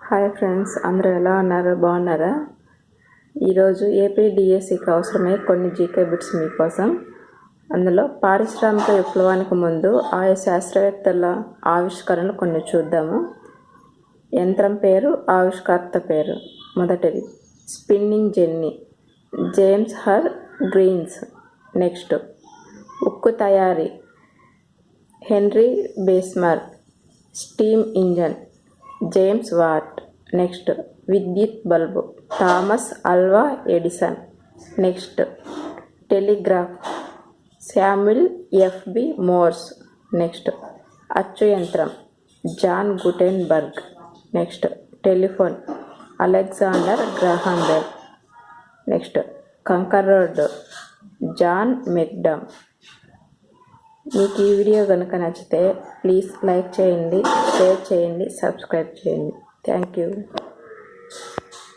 Hi friends, అందరూ ఎలా ఉన్నారు? బాగున్నారా? ఈరోజు ఏపీ డిఎస్సికి అవసరమయ్యే కొన్ని జీకే బిట్స్ మీకోసం. అందులో పారిశ్రామిక విప్లవానికి ముందు ఆయా శాస్త్రవేత్తల ఆవిష్కరణలు కొన్ని చూద్దాము. యంత్రం పేరు, ఆవిష్కర్త పేరు. మొదటిది spinning jenny, James Hargreaves. Next ఉక్కు తయారీ, Henry Bessemer. Steam engine, James Watt. Next విద్యుత్ bulb, Thomas Alva Edison. Next telegraph, Samuel F B Morse. Next అచ్చు యంత్రం, John Gutenberg. Next telephone, Alexander Graham Bell. Next కంకర్ road, John McAdam. మీకు ఈ video కనుక నచ్చితే ప్లీజ్ లైక్ చేయండి, share చేయండి, సబ్స్క్రైబ్ చేయండి. Thank you.